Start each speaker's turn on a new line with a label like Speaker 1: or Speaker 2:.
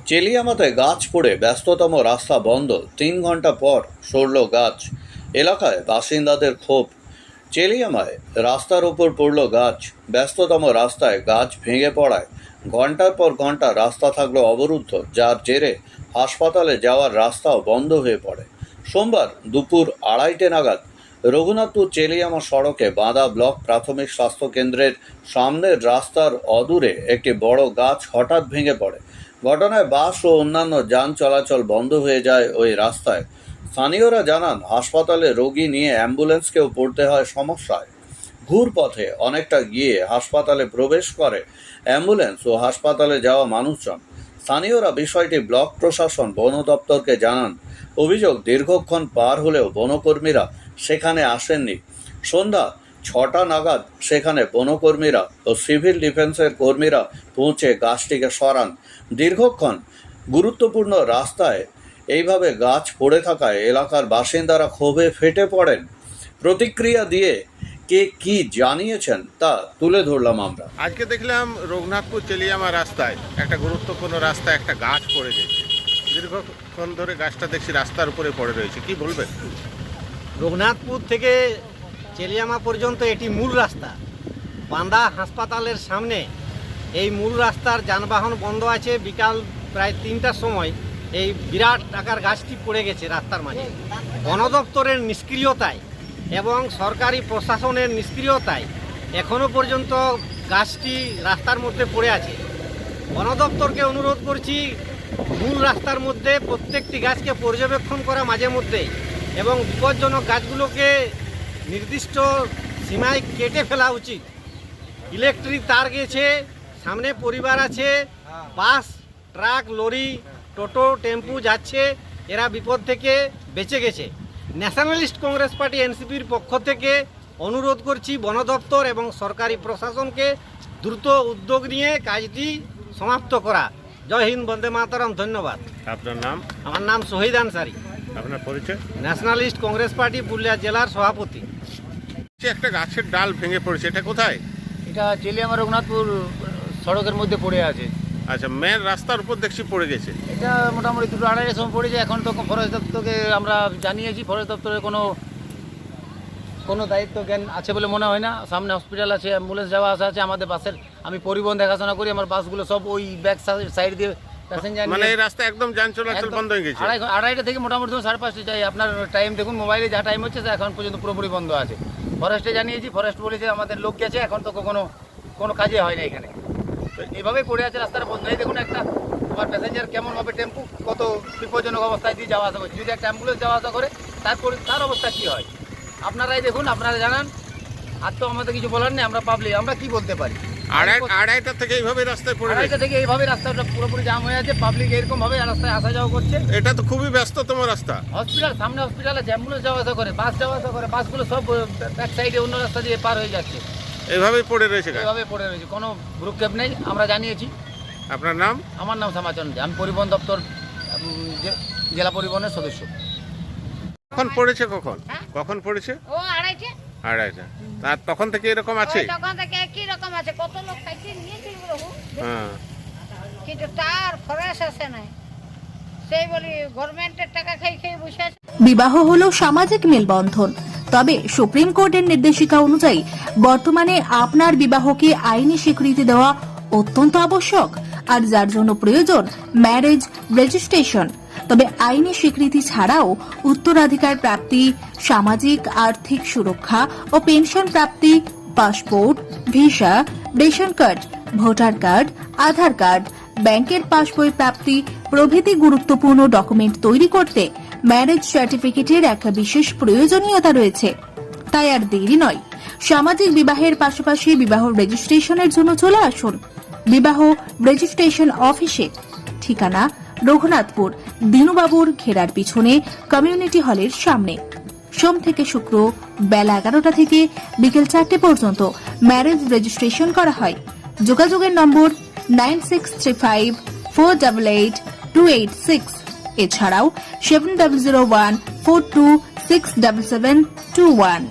Speaker 1: চেলিয়ামাতে গাছ পড়ে ব্যস্ততম রাস্তা বন্ধ, ৩ ঘন্টা পর সরল গাছ। এলাকায় বাসিন্দাদের ক্ষোভ। চেলিয়ামায় রাস্তার ওপর পড়ল গাছ। ব্যস্ততম রাস্তায় গাছ ভেঙে পড়ায় ঘন্টার পর ঘন্টা রাস্তা থাকলো অবরুদ্ধ, যার জেরে হাসপাতালে যাওয়ার রাস্তাও বন্ধ হয়ে পড়ে। সোমবার দুপুর 2:30 নাগাদ রঘুনাথপুর চেলিয়ামা সড়কে বাঁধা ব্লক প্রাথমিক স্বাস্থ্যকেন্দ্রের সামনের রাস্তার অদূরে একটি বড় গাছ হঠাৎ ভেঙে পড়ে। ঘটনায় বাস ও অন্যান্য যান চলাচল বন্ধ হয়ে যায় ওই রাস্তায়। স্থানীয়রা জানান, হাসপাতালে রোগী নিয়ে অ্যাম্বুলেন্সকেও পড়তে হয় সমস্যায়। ঘুরপথে অনেকটা গিয়ে হাসপাতালে প্রবেশ করে অ্যাম্বুলেন্স ও হাসপাতালে যাওয়া মানুষজন। স্থানীয়রা বিষয়টি ব্লক প্রশাসন, বন দপ্তরকে জানান। অভিযোগ, দীর্ঘক্ষণ পার হলেও বনকর্মীরা সেখানে আসেননি। সন্ধ্যা 6টা নাগাদ সেখানে বনকর্মীরা ও সিভিল ডিফেন্সের কর্মীরা পৌঁছে গাছটিকে সরান। দীর্ঘক্ষণ গুরুত্বপূর্ণ রাস্তায় এইভাবে গাছ পড়ে থাকায় এলাকার বাসিন্দারা ক্ষোভে ফেটে পড়েন। প্রতিক্রিয়া দিয়ে কে কি জানিয়েছেন তা তুলে ধরলাম আমরা।
Speaker 2: আজকে দেখলাম রঘুনাথপুর চেলিয়ামা রাস্তায় একটা গুরুত্বপূর্ণ রাস্তায় একটা গাছ পড়ে গেছে। দীর্ঘক্ষণ ধরে গাছটা দেখছি রাস্তার উপরে পড়ে রয়েছে, কি বলবেন?
Speaker 3: রঘুনাথপুর থেকে চেলিয়ামা পর্যন্ত এটি মূল রাস্তা। বান্দা হাসপাতালের সামনে এই মূল রাস্তার যানবাহন বন্ধ আছে। বিকাল প্রায় 3টার সময় এই বিরাট আকার গাছটি পড়ে গেছে রাস্তার মাঝে। বন দপ্তরের নিষ্ক্রিয়তায় এবং সরকারি প্রশাসনের নিষ্ক্রিয়তায় এখনও পর্যন্ত গাছটি রাস্তার মধ্যে পড়ে আছে। বন দপ্তরকে অনুরোধ করছি, মূল রাস্তার মধ্যে প্রত্যেকটি গাছকে পর্যবেক্ষণ করা মাঝে মধ্যে এবং বিপজ্জনক গাছগুলোকে নির্দিষ্ট সীমায় কেটে ফেলা উচিত। ইলেকট্রিক তার গেছে, সামনে পরিবার আছে, বাস, ট্রাক, লরি, টোটো, টেম্পু যাচ্ছে, এরা বিপদ থেকে বেঁচে গেছে। ন্যাশনালিস্ট কংগ্রেস পার্টি এনসিপির পক্ষ থেকে অনুরোধ করছি বন দপ্তর এবং সরকারি প্রশাসনকে দ্রুত উদ্যোগ নিয়ে কাজটি সমাপ্ত করা। জয় হিন্দ, বন্দে মাতরম। ধন্যবাদ।
Speaker 2: আপনার নাম?
Speaker 3: আমার নাম শহীদ আনসারি।
Speaker 2: আপনার পরিচয়?
Speaker 3: ন্যাশনালিস্ট কংগ্রেস পার্টি পুরুলিয়া জেলার সভাপতি।
Speaker 2: একটা গাছের ডাল ভেঙে পড়েছে, এটা কোথায়?
Speaker 4: এটা চেলিয়ামা রঘুনাথপুর সড়কের মধ্যে পড়ে আছে।
Speaker 2: আচ্ছা, মেন রাস্তার উপর দেখছি পড়ে গেছে।
Speaker 4: এটা মোটামুটি 2-2:30 সময় পড়েছে। এখন তো ফরেস্ট দপ্তরকে আমরা জানিয়েছি, ফরেস্ট দপ্তরের কোনো দায়িত্ব জ্ঞান আছে বলে মনে হয় না। সামনে হসপিটাল আছে, অ্যাম্বুলেন্স যাওয়া আসা আছে। আমাদের বাসের, আমি পরিবহন দেখাশোনা করি, আমার বাসগুলো সব ওই ব্যাক সাইড দিয়ে প্যাসেঞ্জার,
Speaker 2: মানে এই রাস্তা একদম যান চলাচল বন্ধ হয়ে গেছে।
Speaker 4: 2:30 থেকে মোটামুটি 5:30 যাই। আপনার টাইম দেখুন মোবাইলে, যা টাইম হচ্ছে এখন পর্যন্ত পুরোপুরি বন্ধ আছে। ফরেস্টে জানিয়েছি, ফরেস্ট বলেছে আমাদের লোক গেছে, এখন তো কোনো কাজে হয় না এখানে। এইভাবেই পড়ে আছে, রাস্তাটা বন্ধ। এই দেখুন একটা আমার প্যাসেঞ্জার কেমন হবে, টেম্পু কত বিপজ্জনক অবস্থায় দিয়ে যাওয়া আসা করছে। যদি একটা অ্যাম্বুলেন্স যাওয়া আসা করে তার অবস্থা কী হয় আপনারাই দেখুন, আপনারা জানান। আর তো আমাদের কিছু বলার নেই, আমরা পাবলিক, আমরা কি বলতে পারি।
Speaker 2: 2:30 থেকে এইভাবে রাস্তায় পড়ে গেছে।
Speaker 4: 2:30 থেকে এইভাবে রাস্তাটা পুরোপুরি জাম হয়ে আছে। পাবলিক এরকমভাবে রাস্তায় আসা যাওয়া করছে।
Speaker 2: এটা তো খুবই ব্যস্ততম রাস্তা।
Speaker 4: হসপিটাল, সামনে হসপিটাল আছে, অ্যাম্বুলেন্স যাওয়া আসা করে, বাস যাওয়া আসা করে, বাসগুলো সব ব্যাক সাইডে অন্য রাস্তা দিয়ে পার হয়ে যাচ্ছে।
Speaker 2: এইভাবেই পড়ে রয়েছে।
Speaker 4: এইভাবে পড়ে রয়েছে, কোনো ভ্রুক্ষেপ নেই, আমরা জানিয়েছি।
Speaker 2: আপনার নাম?
Speaker 4: আমার নাম শ্যামাচন্দ্র, আমি পরিবহন দপ্তর জেলা পরিবহনের সদস্য।
Speaker 2: কখন পড়েছে? কখন পড়েছে?
Speaker 5: ও 2:30।
Speaker 2: 2:30। আর তখন থেকে এরকম আছে?
Speaker 5: তখন থেকে একই রকম আছে, কত লোক খাইছে নিয়েছে বহু,
Speaker 2: হ্যাঁ,
Speaker 5: কিন্তু তার ফরেস আসে নাই। সেই বলি গভর্নমেন্টের টাকা খেয়ে বসে আছে।
Speaker 6: বিবাহ হলো সামাজিক মেলবন্ধন, তবে সুপ্রিম কোর্টের নির্দেশিকা অনুযায়ী বর্তমানে আপনার বিবাহকে আইনি স্বীকৃতি দেওয়া অত্যন্ত আবশ্যক, আর যার জন্য প্রয়োজন ম্যারেজ রেজিস্ট্রেশন। তবে আইনি স্বীকৃতি ছাড়াও উত্তরাধিকার প্রাপ্তি, সামাজিক আর্থিক সুরক্ষা ও পেনশন প্রাপ্তি, passport, visa, ration card, voter card, Aadhaar card, ব্যাংকের পাসবই প্রাপ্তি প্রভৃতি গুরুত্বপূর্ণ ডকুমেন্ট তৈরি করতে ম্যারেজ সার্টিফিকেটের একটা বিশেষ প্রয়োজনীয়তা রয়েছে। তাই আর দেরি নয়, সামাজিক বিবাহের পাশাপাশি বিবাহ রেজিস্ট্রেশনের জন্য চলে আসুন বিবাহ রেজিস্ট্রেশন অফিসে। ঠিকানা রঘুনাথপুর দিনুবাবুর ঘেরার পিছনে কমিউনিটি হলের সামনে। সোম থেকে শুক্র বেলা 11টা থেকে বিকেল 4টে পর্যন্ত ম্যারেজ রেজিস্ট্রেশন করা হয়। যোগাযোগের নম্বর 9635488286, এছাড়াও 700142677721।